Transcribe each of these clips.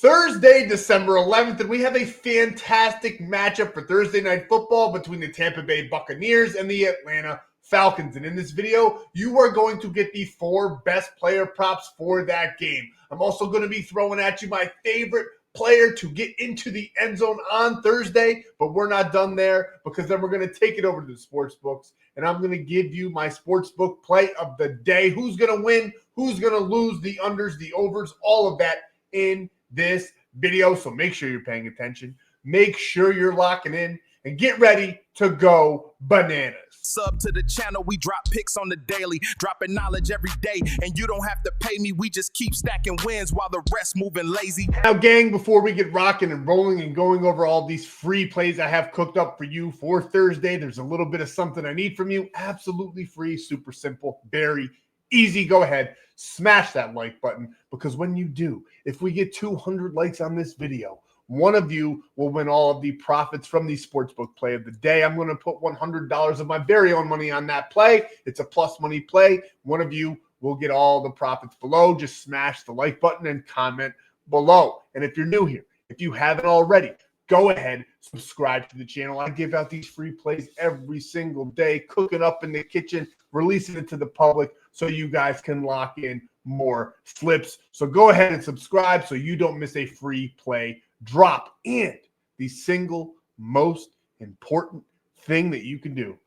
Thursday, December 11th, and we have a fantastic matchup for Thursday Night Football between the Tampa Bay Buccaneers and the Atlanta Falcons. And in this video, you are going to get the 4 best player props for that game. I'm also going to be throwing at you my favorite player to get into the end zone on Thursday, but we're not done there because then we're going to take it over to the sports books, and I'm going to give you my sportsbook play of the day. Who's going to win, who's going to lose, the unders, the overs, all of that in this video. So make sure you're paying attention, make sure you're locking in, and get ready to go bananas. Sub to the channel, we drop picks on the daily, dropping knowledge every day, and you don't have to pay me, we just keep stacking wins while the rest moving lazy. Now gang, before we get rocking and rolling and going over all these free plays I have cooked up for you for Thursday, there's a little bit of something I need from you. Absolutely free, super simple, very easy. Go ahead, smash that like button, because when you do, if we get 200 likes on this video, one of you will win all of the profits from the sportsbook play of the day. I'm going to put $100 of my very own money on that play. It's a plus money play. One of you will get all the profits below. Just smash the like button and comment below. And if you're new here, if you haven't already, go ahead, subscribe to the channel. I give out these free plays every single day, cooking up in the kitchen, releasing it to the public so you guys can lock in more flips. So go ahead and subscribe so you don't miss a free play drop. And the single most important thing that you can do,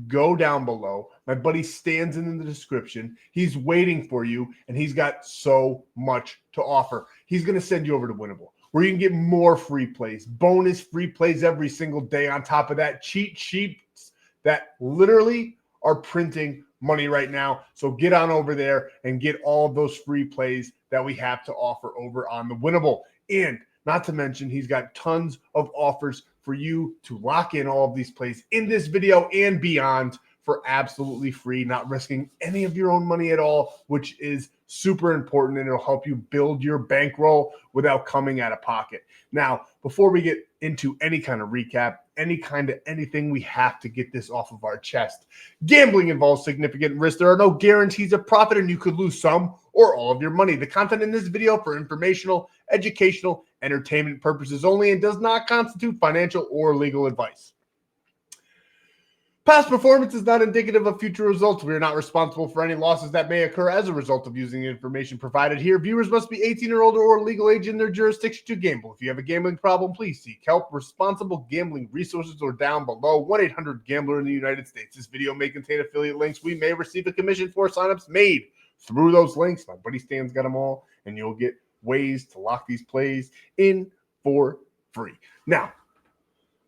go down below. My buddy Stan's in the description. He's waiting for you, and he's got so much to offer. He's going to send you over to Winnable, where you can get more free plays, bonus free plays every single day. On top of that, cheat sheets that literally are printing money right now. So get on over there and get all of those free plays that we have to offer over on the Winnable. And not to mention, he's got tons of offers for you to lock in all of these plays in this video and beyond for absolutely free, not risking any of your own money at all, which is super important, and it'll help you build your bankroll without coming out of pocket. Now, before we get into any kind of recap, any kind of anything, we have to get this off of our chest. Gambling involves significant risk. There are no guarantees of profit, and you could lose some or all of your money. The content in this video for informational, educational, entertainment purposes only and does not constitute financial or legal advice. Past performance is not indicative of future results. We are not responsible for any losses that may occur as a result of using the information provided here. Viewers must be 18 or older or legal age in their jurisdiction to gamble. If you have a gambling problem, please seek help. Responsible gambling resources are down below. 1-800-GAMBLER in the United States. This video may contain affiliate links. We may receive a commission for signups made through those links. My buddy Stan's got them all, and you'll get ways to lock these plays in for free. Now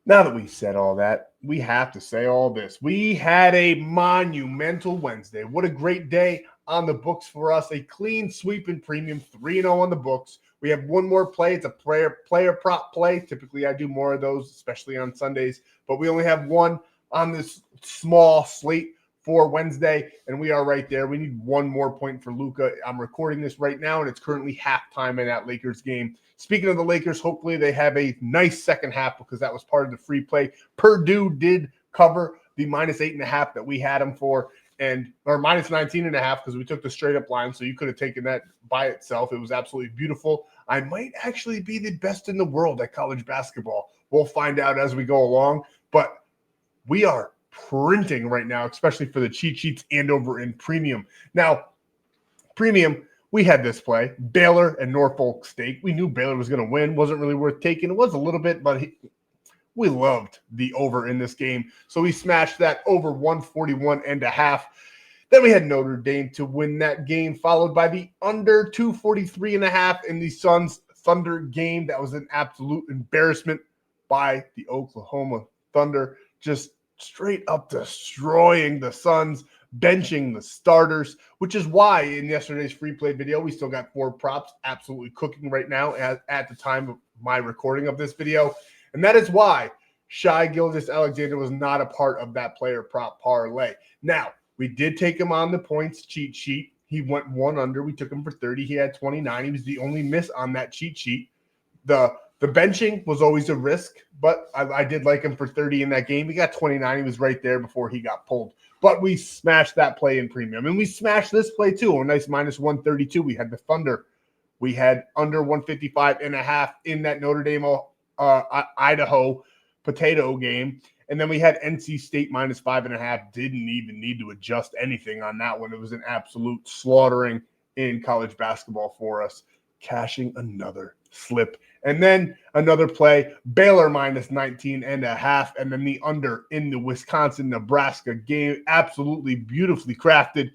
that we've said all that, we have to say all this. We had a monumental Wednesday. What a great day on the books for us. A clean sweep in premium, 3-0 on the books. We have one more play. It's a player prop play. Typically, I do more of those, especially on Sundays. But we only have one on this small slate for Wednesday, and we are right there. We need one more point for Luka. I'm recording this right now, and it's currently halftime in that Lakers game. Speaking of the Lakers, hopefully they have a nice second half because that was part of the free play. Purdue did cover the -8.5 that we had them for, or -19.5 because we took the straight up line, so you could have taken that by itself. It was absolutely beautiful. I might actually be the best in the world at college basketball. We'll find out as we go along, but we are printing right now, especially for the cheat sheets and over in premium. Now, premium, we had this play, Baylor and Norfolk State. We knew Baylor was going to win. Wasn't really worth taking. It was a little bit, but we loved the over in this game. So we smashed that over 141.5. Then we had Notre Dame to win that game, followed by the under 243.5 in the Suns Thunder game. That was an absolute embarrassment by the Oklahoma Thunder. Just straight up destroying the Suns, benching the starters, which is why in yesterday's free play video, we still got 4 props absolutely cooking right now at the time of my recording of this video. And that is why Shai Gilgeous-Alexander was not a part of that player prop parlay. Now, we did take him on the points cheat sheet. He went 1 under. We took him for 30. He had 29. He was the only miss on that cheat sheet. The benching was always a risk, but I did like him for 30 in that game. He got 29. He was right there before he got pulled. But we smashed that play in premium. And we smashed this play too. A nice -132. We had the Thunder We had under 155.5 in that Notre Dame, Idaho potato game. And then we had NC State minus 5.5. Didn't even need to adjust anything on that one. It was an absolute slaughtering in college basketball for us, cashing another slip. And then another play, Baylor minus 19.5, and then the under in the Wisconsin-Nebraska game. Absolutely beautifully crafted,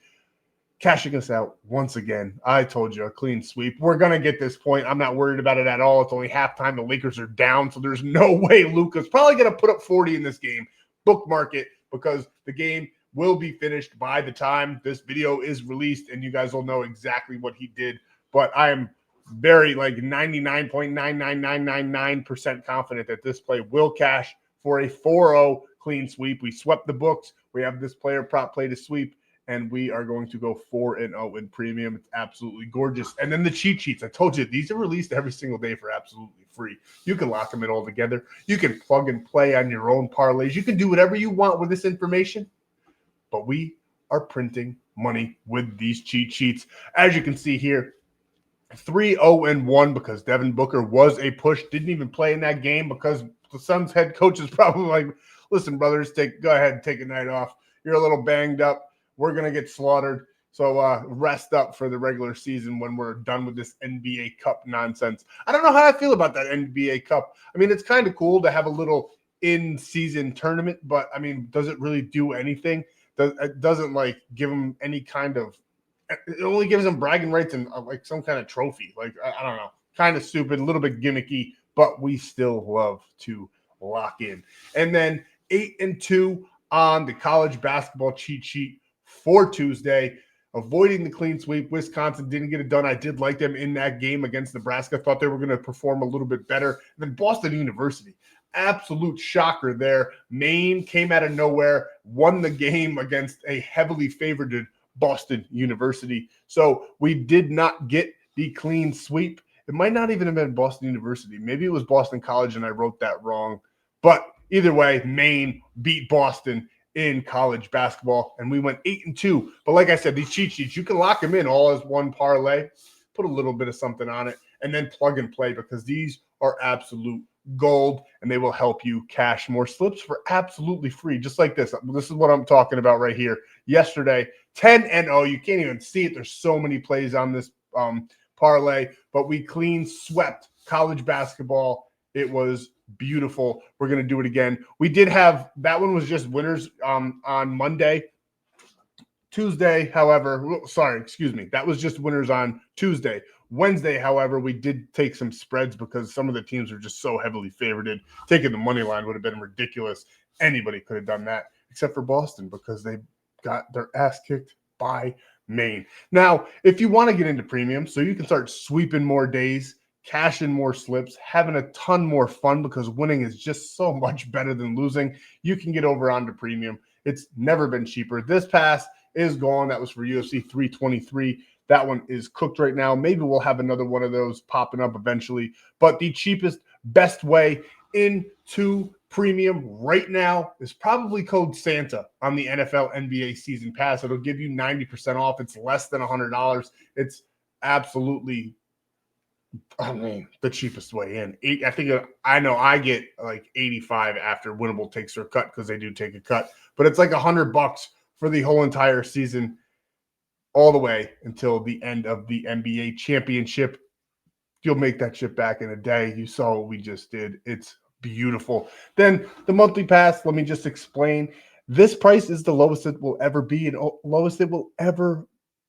cashing us out once again. I told you, a clean sweep. We're going to get this point. I'm not worried about it at all. It's only halftime. The Lakers are down, so there's no way Luka's probably going to put up 40 in this game. Bookmark it, because the game will be finished by the time this video is released, and you guys will know exactly what he did. But I am very, 99.99999% confident that this play will cash for a 4-0 clean sweep. We swept the books. We have this player prop play to sweep, and we are going to go 4-0 in premium. It's absolutely gorgeous. And then the cheat sheets. I told you, these are released every single day for absolutely free. You can lock them in all together. You can plug and play on your own parlays. You can do whatever you want with this information, but we are printing money with these cheat sheets. As you can see here, 3-0-1 because Devin Booker was a push. Didn't even play in that game because the Suns head coach is probably like, listen, brothers, go ahead and take a night off. You're a little banged up. We're going to get slaughtered. So rest up for the regular season when we're done with this NBA Cup nonsense. I don't know how I feel about that NBA Cup. I mean, it's kind of cool to have a little in-season tournament, but, I mean, does it really do anything? It doesn't, give them any kind of – it only gives them bragging rights and, some kind of trophy. I don't know. Kind of stupid, a little bit gimmicky, but we still love to lock in. And then 8-2 on the college basketball cheat sheet for Tuesday, avoiding the clean sweep. Wisconsin didn't get it done. I did like them in that game against Nebraska. Thought they were going to perform a little bit better. And then Boston University, absolute shocker there. Maine came out of nowhere, won the game against a heavily favored Boston University. So we did not get the clean sweep. It might not even have been Boston University. Maybe it was Boston College and I wrote that wrong. But either way, Maine beat Boston in college basketball, and we went 8-2. But like I said, these cheat sheets, you can lock them in all as one parlay, put a little bit of something on it, and then plug and play, because these are absolute gold, and they will help you cash more slips for absolutely free, just like this. This is what I'm talking about right here. Yesterday, 10-0. You can't even see it. There's so many plays on this parlay, but we clean swept college basketball. It was beautiful. We're going to do it again. We did have, that one was just winners on Monday. Tuesday, however, that was just winners on Tuesday. Wednesday, however, we did take some spreads because some of the teams are just so heavily favored. Taking the money line would have been ridiculous. Anybody could have done that except for Boston because they got their ass kicked by Maine. Now, if you want to get into premium so you can start sweeping more days, cashing more slips, having a ton more fun because winning is just so much better than losing, you can get over onto premium. It's never been cheaper. This pass is gone. That was for UFC 323. That one is cooked right now. Maybe we'll have another one of those popping up eventually. But the cheapest, best way into premium right now is probably code Santa on the NFL NBA season pass. It'll give you 90% off. It's less than $100. It's absolutely, the cheapest way in. I know I get like 85 after Winnable takes their cut because they do take a cut, but it's like $100 for the whole entire season, all the way until the end of the NBA championship. You'll make that shit back in a day. You saw what we just did. It's beautiful. Then the monthly pass, let me just explain. This price is the lowest it will ever be, and lowest it will ever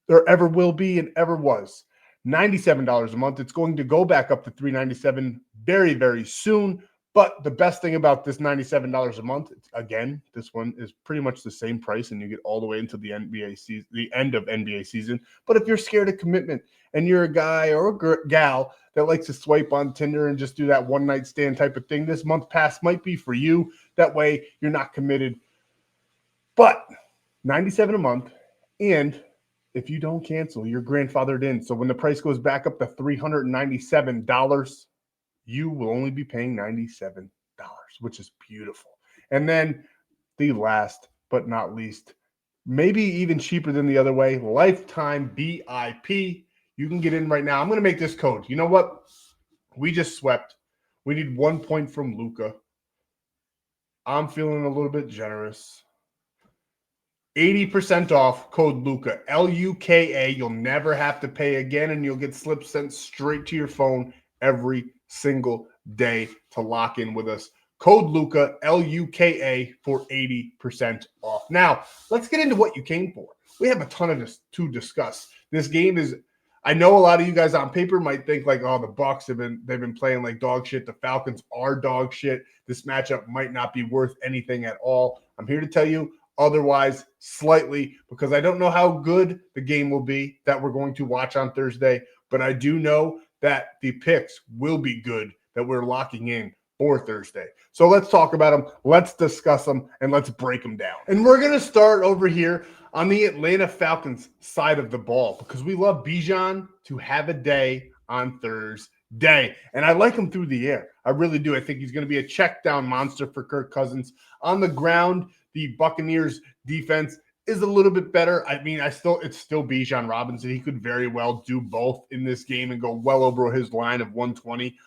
will be and ever was. $97 a month. It's going to go back up to $397 very, very soon. But the best thing about this $97 a month, again, this one is pretty much the same price, and you get all the way into the NBA season, the end of NBA season. But if you're scared of commitment and you're a guy or a gal that likes to swipe on Tinder and just do that one night stand type of thing, this month pass might be for you. That way you're not committed. But $97 a month, and if you don't cancel, you're grandfathered in. So when the price goes back up to $397, you will only be paying $97, which is beautiful. And then the last but not least, maybe even cheaper than the other way, lifetime BIP. You can get in right now. I'm going to make this code. You know what? We just swept. We need 1 point from Luka. I'm feeling a little bit generous. 80% off, code Luka, Luka. You'll never have to pay again, and you'll get slips sent straight to your phone every single day to lock in with us. Code Luka, Luka, for 80% off. Now, let's get into what you came for. We have a ton of this to discuss. This game is, I know a lot of you guys on paper might think like, oh, the Bucks they've been playing like dog shit. The Falcons are dog shit. This matchup might not be worth anything at all. I'm here to tell you otherwise slightly, because I don't know how good the game will be that we're going to watch on Thursday, but I do know that the picks will be good that we're locking in for Thursday. So let's talk about them, let's discuss them, and let's break them down. And we're going to start over here on the Atlanta Falcons side of the ball, because we love Bijan to have a day on Thursday. And I like him through the air. I really do. I think he's going to be a check down monster for Kirk Cousins. On the ground, the Buccaneers defense is a little bit better. I mean, it's still Bijan Robinson. He could very well do both in this game and go well over his line of 120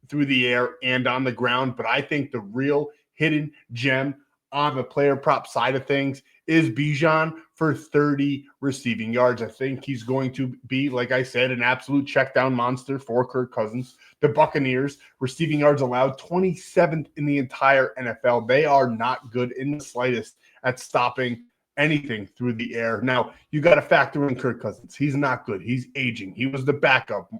through the air and on the ground. But I think the real hidden gem on the player prop side of things is Bijan for 30 receiving yards. I think he's going to be, like I said, an absolute check down monster for Kirk Cousins. The Buccaneers receiving yards allowed 27th in the entire NFL. They are not good in the slightest at stopping anything through the air. Now, you got to factor in Kirk Cousins. He's not good. He's aging. He was the backup.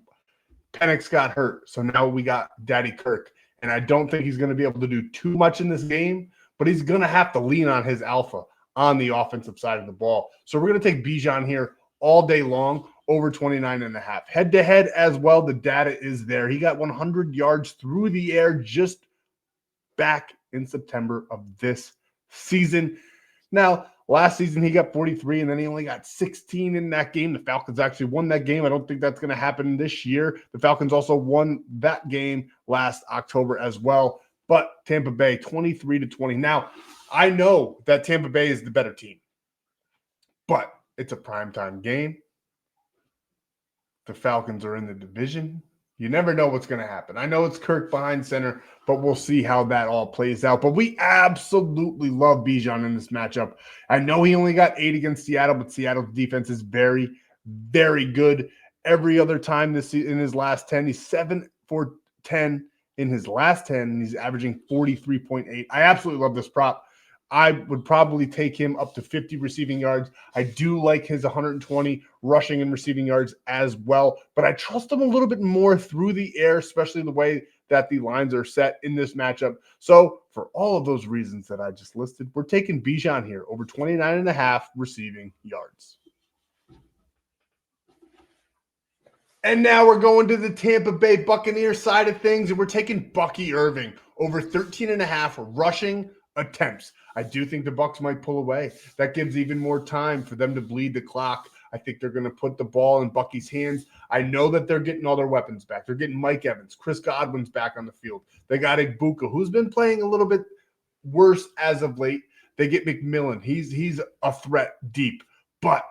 Penix got hurt. So now we got Daddy Kirk. And I don't think he's going to be able to do too much in this game, but he's going to have to lean on his alpha on the offensive side of the ball. So we're going to take Bijan here all day long, over 29.5. Head-to-head as well, the data is there. He got 100 yards through the air just back in September of this season. Now, last season he got 43, and then he only got 16 in that game. The Falcons actually won that game. I don't think that's going to happen this year. The Falcons also won that game last October as well. But Tampa Bay, 23-20. Now, I know that Tampa Bay is the better team, but it's a primetime game. The Falcons are in the division. You never know what's going to happen. I know it's Kirk behind center, but we'll see how that all plays out. But we absolutely love Bijan in this matchup. I know he only got 8 against Seattle, but Seattle's defense is very, very good. Every other time this in his last 10, he's 7 for 10 in his last 10, and he's averaging 43.8. I absolutely love this prop. I would probably take him up to 50 receiving yards. I do like his 120 rushing and receiving yards as well, but I trust him a little bit more through the air, especially the way that the lines are set in this matchup. So for all of those reasons that I just listed, we're taking Bijan here over 29.5 receiving yards. And now we're going to the Tampa Bay Buccaneers side of things, and we're taking Bucky Irving over 13.5 rushing attempts. I do think the Bucs might pull away. That gives even more time for them to bleed the clock. I think they're going to put the ball in Bucky's hands. I know that they're getting all their weapons back. They're getting Mike Evans. Chris Godwin's back on the field. They got Igbuka, who's been playing a little bit worse as of late. They get McMillan. He's a threat deep. But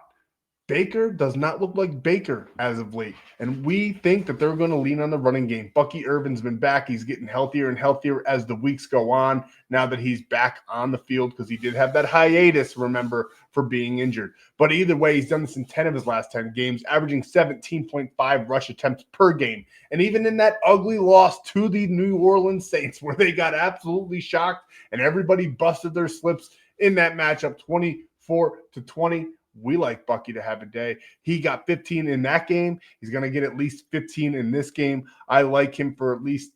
Baker does not look like Baker as of late, and we think that they're going to lean on the running game. Bucky Irvin's been back. He's getting healthier and healthier as the weeks go on now that he's back on the field, because he did have that hiatus, remember, for being injured. But either way, he's done this in 10 of his last 10 games, averaging 17.5 rush attempts per game. And even in that ugly loss to the New Orleans Saints, where they got absolutely shocked and everybody busted their slips in that matchup, 24-20, we like Bucky to have a day. He got 15 in that game. He's going to get at least 15 in this game. I like him for at least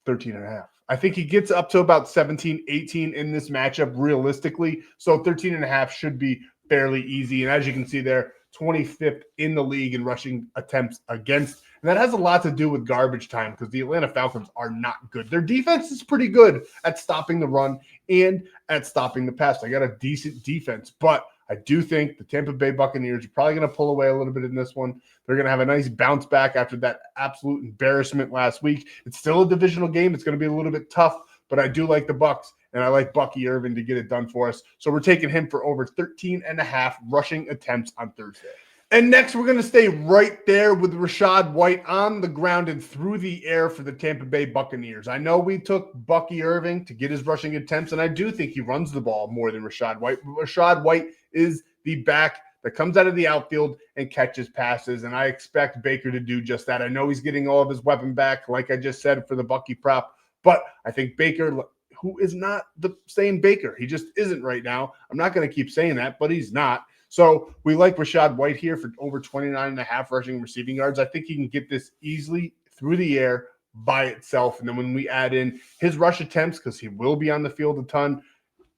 13.5. I think he gets up to about 17, 18 in this matchup realistically. So 13.5 should be fairly easy. And as you can see there, 25th in the league in rushing attempts against. And that has a lot to do with garbage time, because the Atlanta Falcons are not good. Their defense is pretty good at stopping the run and at stopping the pass. They got a decent defense, but I do think the Tampa Bay Buccaneers are probably going to pull away a little bit in this one. They're going to have a nice bounce back after that absolute embarrassment last week. It's still a divisional game. It's going to be a little bit tough, but I do like the Bucs, and I like Bucky Irving to get it done for us. So we're taking him for over 13.5 rushing attempts on Thursday. And next, we're going to stay right there with Rachaad White on the ground and through the air for the Tampa Bay Buccaneers. I know we took Bucky Irving to get his rushing attempts, and I do think he runs the ball more than Rachaad White. But Rachaad White is the back that comes out of the outfield and catches passes, and I expect Baker to do just that. I know he's getting all of his weapon back, like I just said, for the Bucky prop, but I think Baker, who is not the same Baker, he just isn't right now. I'm not going to keep saying that, but he's not. So we like Rachaad White here for over 29.5 rushing and receiving yards. I think he can get this easily through the air by itself. And then when we add in his rush attempts, because he will be on the field a ton,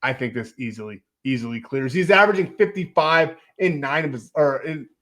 I think this easily clears. He's averaging 55 in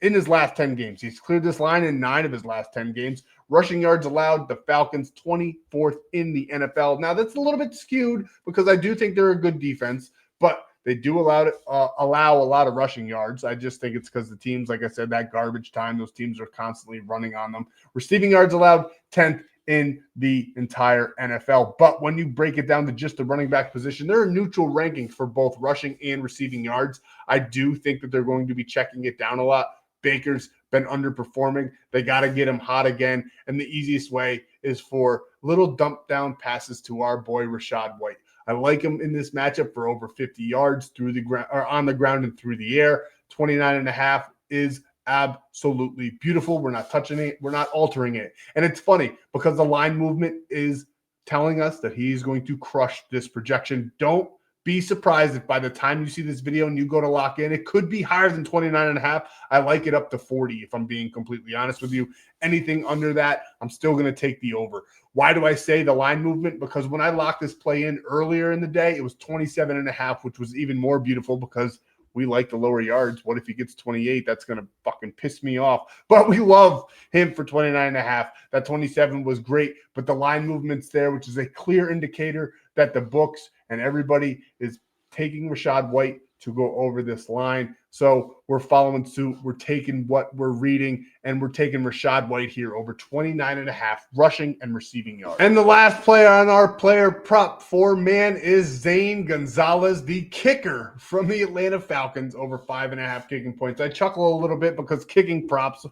his last 10 games. He's cleared this line in 9 of his last 10 games. Rushing yards allowed, the Falcons 24th in the NFL. Now that's a little bit skewed because I do think they're a good defense, but they do allow a lot of rushing yards. I just think it's because the teams, like I said, that garbage time, those teams are constantly running on them. Receiving yards allowed, 10th in the entire NFL. But when you break it down to just the running back position, there are neutral rankings for both rushing and receiving yards. I do think that they're going to be checking it down a lot. Baker's been underperforming. They got to get him hot again. And the easiest way is for little dump down passes to our boy Rachaad White. I like him in this matchup for over 50 yards through the ground or on the ground and through the air. 29.5 is absolutely beautiful. We're not touching it. We're not altering it. And it's funny because the line movement is telling us that he's going to crush this projection. Don't be surprised if by the time you see this video and you go to lock in, it could be higher than 29.5. I like it up to 40 if I'm being completely honest with you. Anything under that, I'm still going to take the over. Why do I say the line movement? Because when I locked this play in earlier in the day, it was 27.5, which was even more beautiful because we like the lower yards. What if he gets 28? That's going to fucking piss me off. But we love him for 29.5. That 27 was great, but the line movement's there, which is a clear indicator that the books and everybody is taking Rachaad White to go over this line. So we're following suit. We're taking what we're reading, and we're taking Rachaad White here over 29.5 rushing and receiving yards. And the last player on our player prop 4-man is Zane Gonzalez, the kicker from the Atlanta Falcons, over 5.5 kicking points. I chuckle a little bit because kicking props,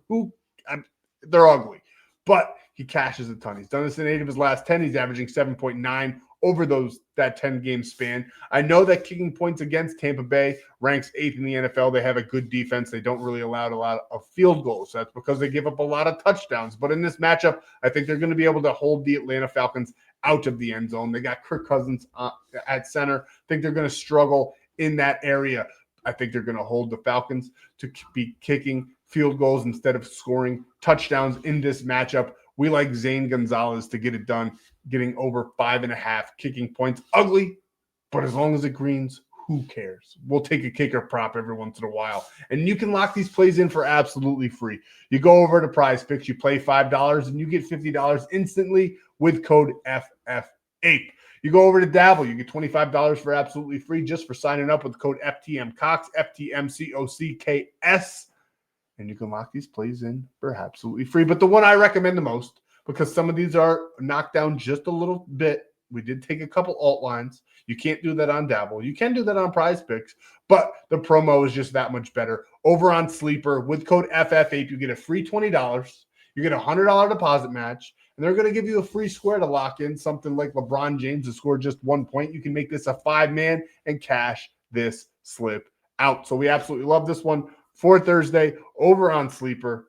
they're ugly, but he cashes a ton. He's done this in 8 of his last 10. He's averaging 7.9 over that 10-game span. I know that kicking points against Tampa Bay ranks 8th in the NFL. They have a good defense. They don't really allow a lot of field goals. That's because they give up a lot of touchdowns. But in this matchup, I think they're going to be able to hold the Atlanta Falcons out of the end zone. They got Kirk Cousins at center. I think they're going to struggle in that area. I think they're going to hold the Falcons to be kicking field goals instead of scoring touchdowns in this matchup. We like Zane Gonzalez to get it done, getting over 5.5 kicking points. Ugly, but as long as it greens, who cares? We'll take a kicker prop every once in a while. And you can lock these plays in for absolutely free. You go over to Prizepicks, you play $5, and you get $50 instantly with code FF8. You go over to Dabble, you get $25 for absolutely free just for signing up with code FTMCOX, FTMCOCKS. And you can lock these plays in for absolutely free. But the one I recommend the most, because some of these are knocked down just a little bit. We did take a couple alt lines. You can't do that on Dabble. You can do that on Prizepicks, but the promo is just that much better. Over on Sleeper, with code FF8, you get a free $20. You get a $100 deposit match, and they're going to give you a free square to lock in, something like LeBron James to score just 1 point. You can make this a 5-man and cash this slip out. So we absolutely love this one for Thursday over on Sleeper.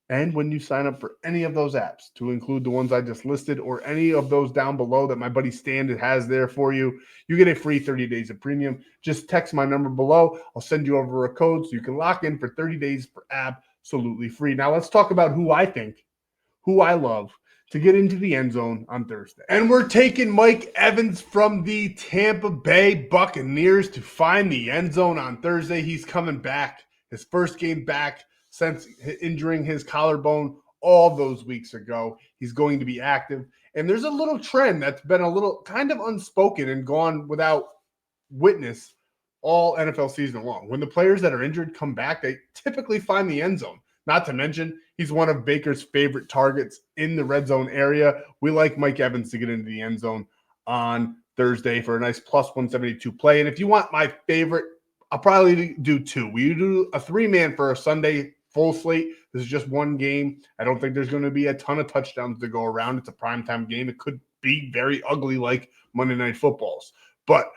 And when you sign up for any of those apps, to include the ones I just listed or any of those down below that my buddy Stan has there for you, you get a free 30 days of premium. Just text my number below. I'll send you over a code so you can lock in for 30 days for absolutely free. Now let's talk about who I love to get into the end zone on Thursday. And we're taking Mike Evans from the Tampa Bay Buccaneers to find the end zone on Thursday. He's coming back. His first game back since injuring his collarbone all those weeks ago. He's going to be active. And there's a little trend that's been a little kind of unspoken and gone without witness all NFL season long. When the players that are injured come back, they typically find the end zone. Not to mention, he's one of Baker's favorite targets in the red zone area. We like Mike Evans to get into the end zone on Thursday for a nice plus 172 play. And if you want my favorite I'll probably do 2. We do a 3-man for a Sunday full slate. This is just one game. I don't think there's going to be a ton of touchdowns to go around. It's a primetime game. It could be very ugly like Monday Night Footballs. But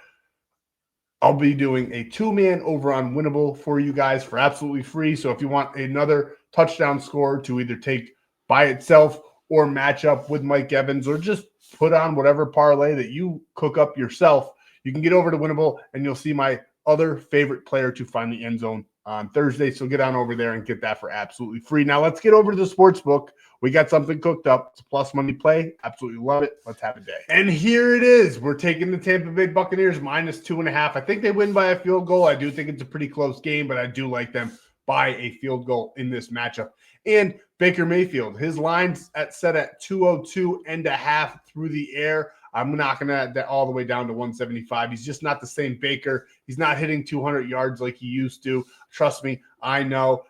I'll be doing a 2-man over on Winnable for you guys for absolutely free. So if you want another touchdown score to either take by itself or match up with Mike Evans or just put on whatever parlay that you cook up yourself, you can get over to Winnable and you'll see my other favorite player to find the end zone on Thursday. So get on over there and get that for absolutely free. Now let's get over to the Sportsbook. We got something cooked up. It's a plus money play. Absolutely love it. Let's have a day. And here it is. We're taking the Tampa Bay Buccaneers minus 2.5. I think they win by a field goal. I do think it's a pretty close game, but I do like them by a field goal in this matchup. And Baker Mayfield, his line's set at 202.5 through the air. I'm knocking that all the way down to 175. He's just not the same Baker. He's not hitting 200 yards like he used to. Trust me, I know.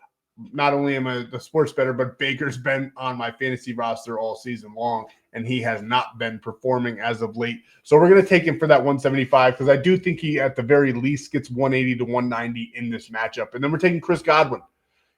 Not only am I the sports bettor, but Baker's been on my fantasy roster all season long, and he has not been performing as of late. So we're going to take him for that 175 because I do think he, at the very least, gets 180 to 190 in this matchup. And then we're taking Chris Godwin.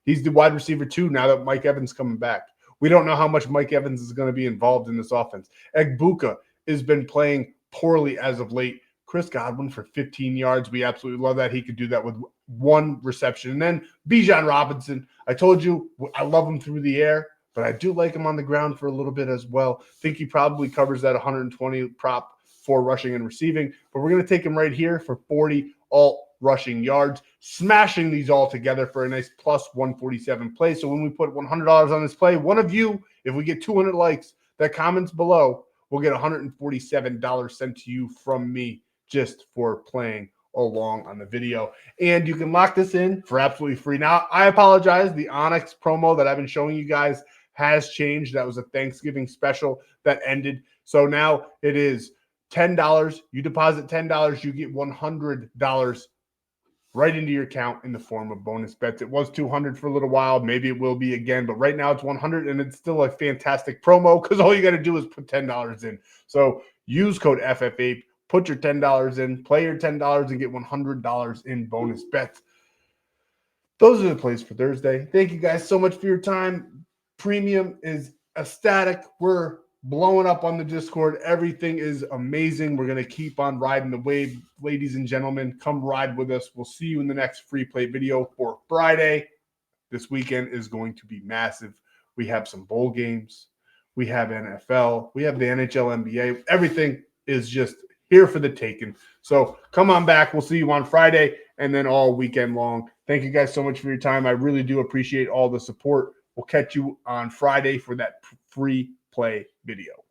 He's the wide receiver, too, now that Mike Evans is coming back. We don't know how much Mike Evans is going to be involved in this offense. Egbuka has been playing poorly as of late. Chris Godwin for 15 yards. We absolutely love that. He could do that with 1 reception. And then Bijan Robinson. I told you I love him through the air, but I do like him on the ground for a little bit as well. Think he probably covers that 120 prop for rushing and receiving. But we're going to take him right here for 40 all rushing yards, smashing these all together for a nice plus 147 play. So when we put $100 on this play, one of you, if we get 200 likes, that comments below, we'll get $147 sent to you from me just for playing along on the video. And you can lock this in for absolutely free. Now, I apologize. The Onyx promo that I've been showing you guys has changed. That was a Thanksgiving special that ended. So now it is $10. You deposit $10, you get $100 right into your account in the form of bonus bets. It was $200 for a little while. Maybe it will be again, but right now it's $100, and it's still a fantastic promo because all you got to do is put $10 in. So use code FF8, put your $10 in, play your $10, and get $100 in bonus bets. Those are the plays for Thursday. Thank you guys so much for your time. Premium is ecstatic. We're blowing up on the Discord. Everything is amazing. We're going to keep on riding the wave. Ladies and gentlemen, come ride with us. We'll see you in the next free play video for Friday. This weekend is going to be massive. We have some bowl games. We have NFL. We have the NHL, NBA. Everything is just here for the taking. So come on back. We'll see you on Friday and then all weekend long. Thank you guys so much for your time. I really do appreciate all the support. We'll catch you on Friday for that free play video.